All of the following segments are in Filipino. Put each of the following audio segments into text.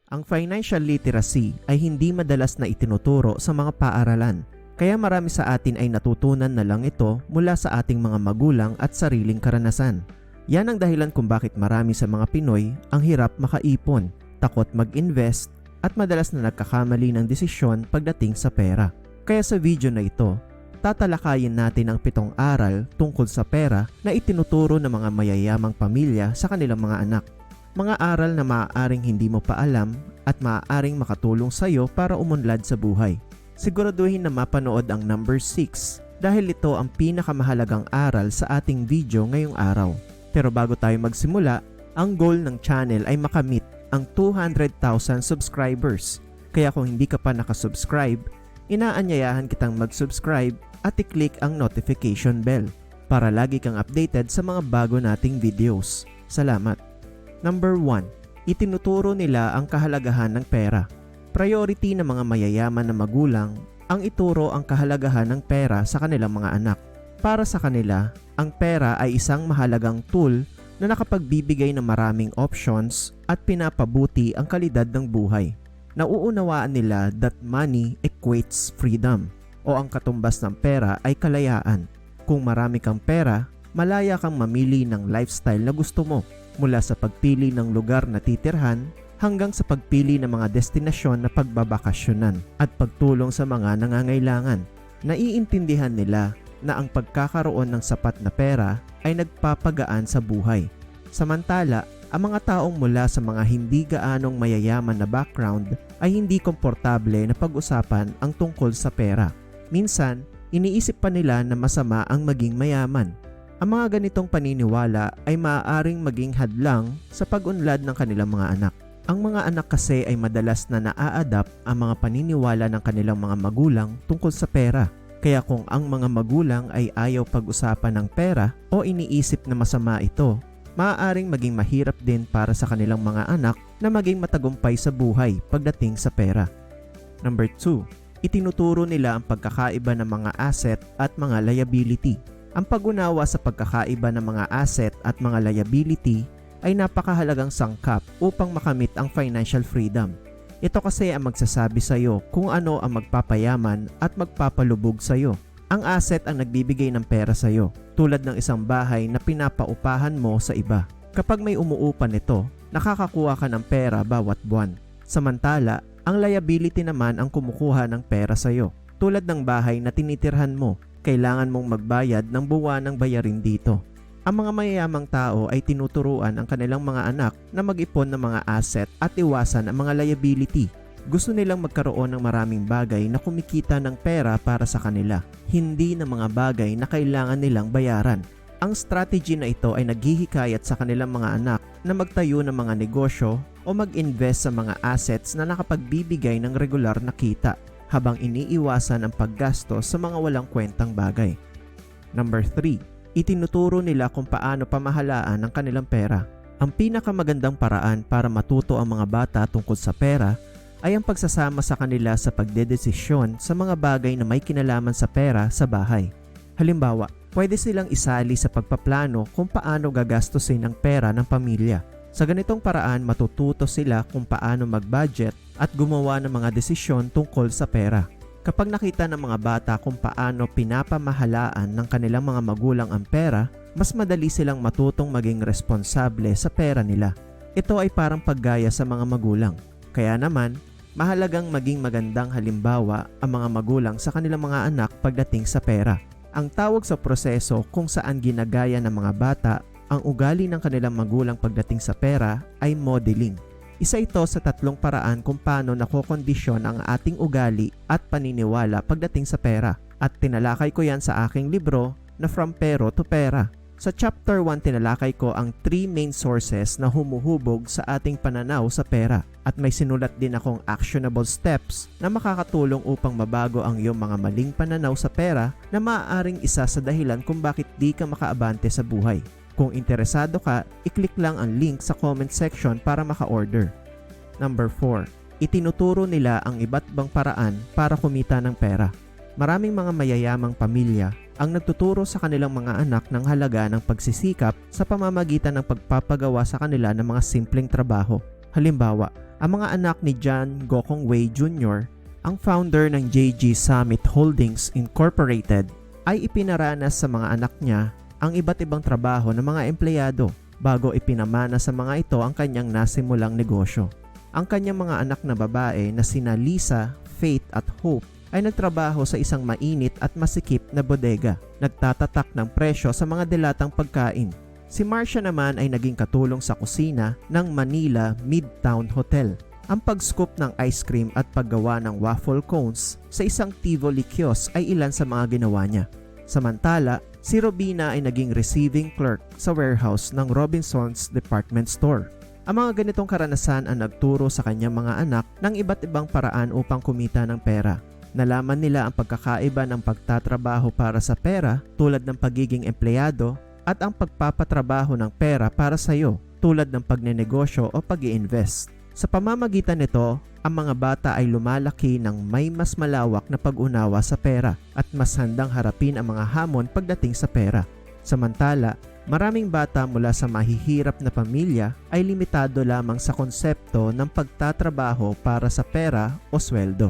Ang financial literacy ay hindi madalas na itinuturo sa mga paaralan, kaya marami sa atin ay natutunan na lang ito mula sa ating mga magulang at sariling karanasan. Yan ang dahilan kung bakit marami sa mga Pinoy ang hirap makaipon, takot mag-invest, at madalas na nagkakamali ng desisyon pagdating sa pera. Kaya sa video na ito, tatalakayin natin ang 7 aral tungkol sa pera na itinuturo ng mga mayayamang pamilya sa kanilang mga anak. Mga aral na maaaring hindi mo pa alam at maaaring makatulong sa iyo para umunlad sa buhay. Siguraduhin na mapanood ang number 6 dahil ito ang pinakamahalagang aral sa ating video ngayong araw. Pero bago tayo magsimula, ang goal ng channel ay makamit ang 200,000 subscribers. Kaya kung hindi ka pa nakasubscribe, inaanyayahan kitang mag-subscribe at i-click ang notification bell para lagi kang updated sa mga bago nating videos. Salamat! Number 1. Itinuturo nila ang kahalagahan ng pera. Priority ng mga mayayaman na magulang ang ituro ang kahalagahan ng pera sa kanilang mga anak. Para sa kanila, ang pera ay isang mahalagang tool na nakapagbibigay ng maraming options at pinapabuti ang kalidad ng buhay. Nauunawaan nila that money equates freedom o ang katumbas ng pera ay kalayaan. Kung marami kang pera, malaya kang mamili ng lifestyle na gusto mo, mula sa pagpili ng lugar na titirhan hanggang sa pagpili ng mga destinasyon na pagbabakasyonan at pagtulong sa mga nangangailangan. Naiintindihan nila na ang pagkakaroon ng sapat na pera ay nagpapagaan sa buhay. Samantala, ang mga taong mula sa mga hindi gaanong mayayaman na background ay hindi komportable na pag-usapan ang tungkol sa pera. Minsan, iniisip pa nila na masama ang maging mayaman. Ang mga ganitong paniniwala ay maaaring maging hadlang sa pag-unlad ng kanilang mga anak. Ang mga anak kasi ay madalas na naa-adapt ang mga paniniwala ng kanilang mga magulang tungkol sa pera. Kaya kung ang mga magulang ay ayaw pag-usapan ng pera o iniisip na masama ito, maaaring maging mahirap din para sa kanilang mga anak na maging matagumpay sa buhay pagdating sa pera. Number 2. Itinuturo nila ang pagkakaiba ng mga asset at mga liability. Ang pag-unawa sa pagkakaiba ng mga asset at mga liability ay napakahalagang sangkap upang makamit ang financial freedom. Ito kasi ang magsasabi sa iyo kung ano ang magpapayaman at magpapalubog sa iyo. Ang asset ang nagbibigay ng pera sa iyo, tulad ng isang bahay na pinapaupahan mo sa iba. Kapag may umuupa nito, nakakakuha ka ng pera bawat buwan. Samantala, ang liability naman ang kumukuha ng pera sa iyo, tulad ng bahay na tinitirhan mo. Kailangan mong magbayad ng buwanang bayarin dito. Ang mga mayayamang tao ay tinuturuan ang kanilang mga anak na mag-ipon ng mga asset at iwasan ang mga liability. Gusto nilang magkaroon ng maraming bagay na kumikita ng pera para sa kanila, hindi ng mga bagay na kailangan nilang bayaran. Ang strategy na ito ay naghihikayat sa kanilang mga anak na magtayo ng mga negosyo o mag-invest sa mga assets na nakapagbibigay ng regular na kita, habang iniiwasan ang paggastos sa mga walang kwentang bagay. Number 3. Itinuturo nila kung paano pamahalaan ang kanilang pera. Ang pinakamagandang paraan para matuto ang mga bata tungkol sa pera ay ang pagsasama sa kanila sa pagdedesisyon sa mga bagay na may kinalaman sa pera sa bahay. Halimbawa, pwede silang isali sa pagpaplano kung paano gagastusin ang pera ng pamilya. Sa ganitong paraan, matututo sila kung paano mag-budget at gumawa ng mga desisyon tungkol sa pera. Kapag nakita ng mga bata kung paano pinapamahalaan ng kanilang mga magulang ang pera, mas madali silang matutong maging responsable sa pera nila. Ito ay parang paggaya sa mga magulang. Kaya naman, mahalagang maging magandang halimbawa ang mga magulang sa kanilang mga anak pagdating sa pera. Ang tawag sa proseso kung saan ginagaya ng mga bata ang ugali ng kanilang magulang pagdating sa pera ay modeling. Isa ito sa 3 paraan kung paano nakokondisyon ang ating ugali at paniniwala pagdating sa pera. At tinalakay ko yan sa aking libro na From Pero to Pera. Sa chapter 1, tinalakay ko ang 3 main sources na humuhubog sa ating pananaw sa pera. At may sinulat din akong actionable steps na makakatulong upang mabago ang iyong mga maling pananaw sa pera na maaaring isa sa dahilan kung bakit di ka makaabante sa buhay. Kung interesado ka, i-click lang ang link sa comment section para maka-order. Number 4. Itinuturo nila ang iba't ibang paraan para kumita ng pera. Maraming mga mayayamang pamilya ang nagtuturo sa kanilang mga anak ng halaga ng pagsisikap sa pamamagitan ng pagpapagawa sa kanila ng mga simpleng trabaho. Halimbawa, Ang mga anak ni John Gokong Wei Jr., ang founder ng JG Summit Holdings Incorporated, ay ipinaranas sa mga anak niya ang iba't ibang trabaho ng mga empleyado bago ipinamana sa mga ito ang kanyang nasimulang negosyo. Ang kanyang mga anak na babae na sina Lisa, Faith at Hope ay nagtrabaho sa isang mainit at masikip na bodega, nagtatatak ng presyo sa mga dilatang pagkain. Si Marcia naman ay naging katulong sa kusina ng Manila Midtown Hotel. Ang pag-scoop ng ice cream at paggawa ng waffle cones sa isang Tivoli kiosk ay ilan sa mga ginawa niya. Samantala, si Robina ay naging receiving clerk sa warehouse ng Robinson's Department Store. Ang mga ganitong karanasan ang nagturo sa kanyang mga anak ng iba't ibang paraan upang kumita ng pera. Nalaman nila ang pagkakaiba ng pagtatrabaho para sa pera tulad ng pagiging empleyado at ang pagpapatrabaho ng pera para sa iyo tulad ng pagnenegosyo o pag-i-invest. Sa pamamagitan nito, ang mga bata ay lumalaki ng may mas malawak na pag-unawa sa pera at mas handang harapin ang mga hamon pagdating sa pera. Samantala, maraming bata mula sa mahihirap na pamilya ay limitado lamang sa konsepto ng pagtatrabaho para sa pera o sweldo.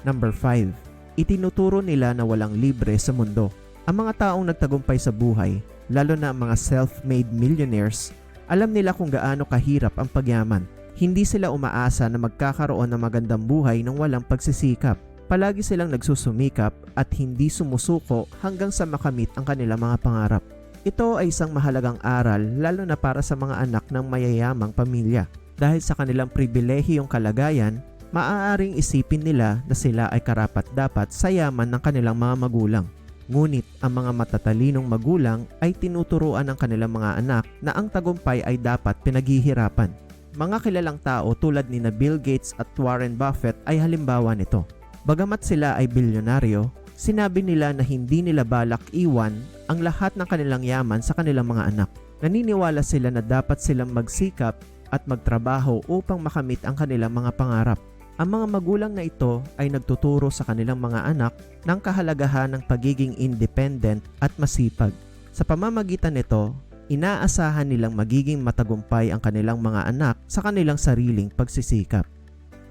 Number 5. Itinuturo nila na walang libre sa mundo. Ang mga taong nagtagumpay sa buhay, lalo na ang mga self-made millionaires, alam nila kung gaano kahirap ang pagyaman. Hindi sila umaasa na magkakaroon ng magandang buhay nang walang pagsisikap. Palagi silang nagsusumikap at hindi sumusuko hanggang sa makamit ang kanilang mga pangarap. Ito ay isang mahalagang aral lalo na para sa mga anak ng mayayamang pamilya. Dahil sa kanilang pribilehiyong kalagayan, maaaring isipin nila na sila ay karapat-dapat sa yaman ng kanilang mga magulang. Ngunit ang mga matatalinong magulang ay tinuturuan ng kanilang mga anak na ang tagumpay ay dapat pinaghihirapan. Mga kilalang tao tulad ni Bill Gates at Warren Buffett ay halimbawa nito. Bagamat sila ay bilyonaryo, sinabi nila na hindi nila balak iwan ang lahat ng kanilang yaman sa kanilang mga anak. Naniniwala sila na dapat silang magsikap at magtrabaho upang makamit ang kanilang mga pangarap. Ang mga magulang na ito ay nagtuturo sa kanilang mga anak ng kahalagahan ng pagiging independent at masipag. Sa pamamagitan nito, inaasahan nilang magiging matagumpay ang kanilang mga anak sa kanilang sariling pagsisikap.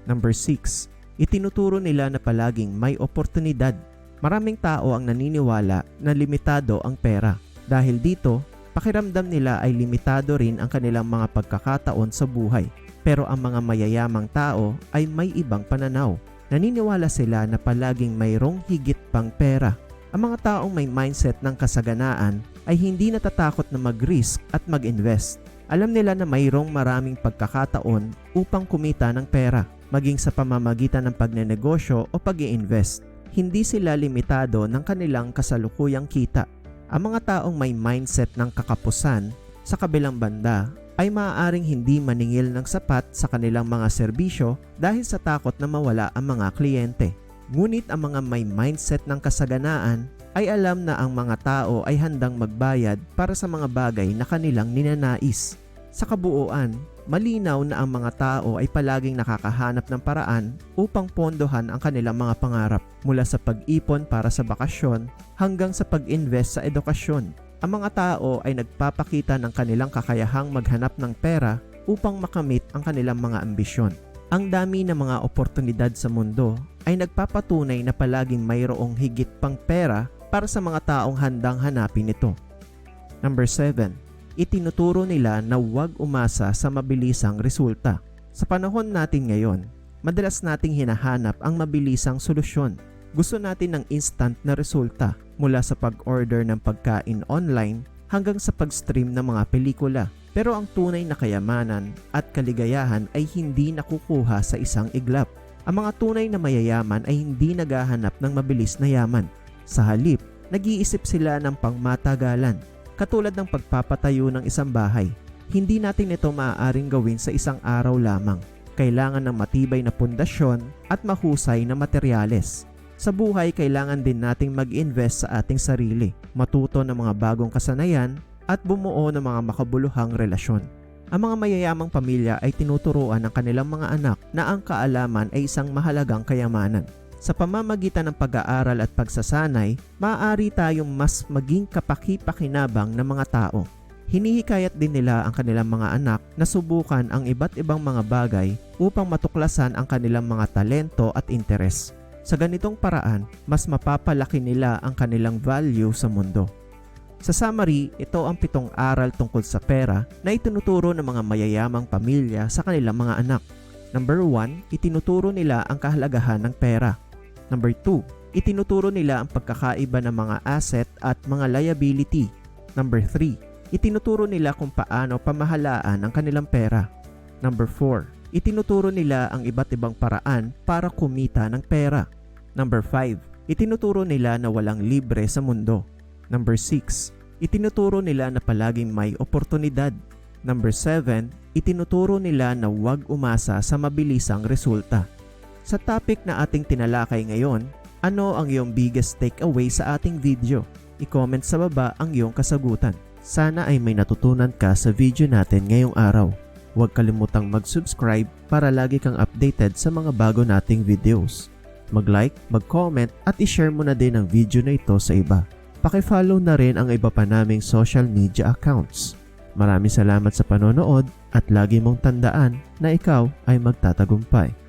Number 6. Itinuturo nila na palaging may oportunidad. Maraming tao ang naniniwala na limitado ang pera. Dahil dito, pakiramdam nila ay limitado rin ang kanilang mga pagkakataon sa buhay. Pero ang mga mayayamang tao ay may ibang pananaw. Naniniwala sila na palaging mayroong higit pang pera. Ang mga taong may mindset ng kasaganaan ay hindi natatakot na mag-risk at mag-invest. Alam nila na mayroong maraming pagkakataon upang kumita ng pera, maging sa pamamagitan ng pagnenegosyo o pag-i-invest. Hindi sila limitado ng kanilang kasalukuyang kita. Ang mga taong may mindset ng kakapusan sa kabilang banda ay maaaring hindi maningil ng sapat sa kanilang mga serbisyo dahil sa takot na mawala ang mga kliyente. Ngunit ang mga may mindset ng kasaganaan ay alam na ang mga tao ay handang magbayad para sa mga bagay na kanilang ninanais. Sa kabuuan, malinaw na ang mga tao ay palaging nakakahanap ng paraan upang pondohan ang kanilang mga pangarap, mula sa pag-ipon para sa bakasyon hanggang sa pag-invest sa edukasyon. Ang mga tao ay nagpapakita ng kanilang kakayahang maghanap ng pera upang makamit ang kanilang mga ambisyon. Ang dami ng mga oportunidad sa mundo ay nagpapatunay na palaging mayroong higit pang pera para sa mga taong handang hanapin ito. Number 7. Itinuturo nila na huwag umasa sa mabilisang resulta. Sa panahon natin ngayon, madalas nating hinahanap ang mabilisang solusyon. Gusto natin ng instant na resulta, mula sa pag-order ng pagkain online hanggang sa pag-stream ng mga pelikula. Pero ang tunay na kayamanan at kaligayahan ay hindi nakukuha sa isang iglap. Ang mga tunay na mayayaman ay hindi naghahanap ng mabilis na yaman. Sa halip, nag-iisip sila ng pangmatagalan, katulad ng pagpapatayo ng isang bahay. Hindi natin ito maaaring gawin sa isang araw lamang. Kailangan ng matibay na pundasyon at mahusay na materyales. Sa buhay, kailangan din nating mag-invest sa ating sarili, matuto ng mga bagong kasanayan at bumuo ng mga makabuluhang relasyon. Ang mga mayayamang pamilya ay tinuturuan ng kanilang mga anak na ang kaalaman ay isang mahalagang kayamanan. Sa pamamagitan ng pag-aaral at pagsasanay, maaari tayong mas maging kapaki-pakinabang ng mga tao. Hinihikayat din nila ang kanilang mga anak na subukan ang iba't ibang mga bagay upang matuklasan ang kanilang mga talento at interes. Sa ganitong paraan, mas mapapalaki nila ang kanilang value sa mundo. Sa summary, ito ang 7 aral tungkol sa pera na itinuturo ng mga mayayamang pamilya sa kanilang mga anak. Number 1, itinuturo nila ang kahalagahan ng pera. Number 2, itinuturo nila ang pagkakaiba ng mga asset at mga liability. Number 3, itinuturo nila kung paano pamahalaan ang kanilang pera. Number 4, itinuturo nila ang iba't ibang paraan para kumita ng pera. Number 5, itinuturo nila na walang libre sa mundo. Number 6, itinuturo nila na palaging may oportunidad. Number 7, itinuturo nila na huwag umasa sa mabilisang resulta. Sa topic na ating tinalakay ngayon, ano ang iyong biggest takeaway sa ating video? I-comment sa baba ang iyong kasagutan. Sana ay may natutunan ka sa video natin ngayong araw. Huwag kalimutang mag-subscribe para lagi kang updated sa mga bago nating videos. Mag-like, mag-comment at i-share mo na din ang video na ito sa iba. Paki-follow na rin ang iba pa naming social media accounts. Maraming salamat sa panonood at lagi mong tandaan na ikaw ay magtatagumpay.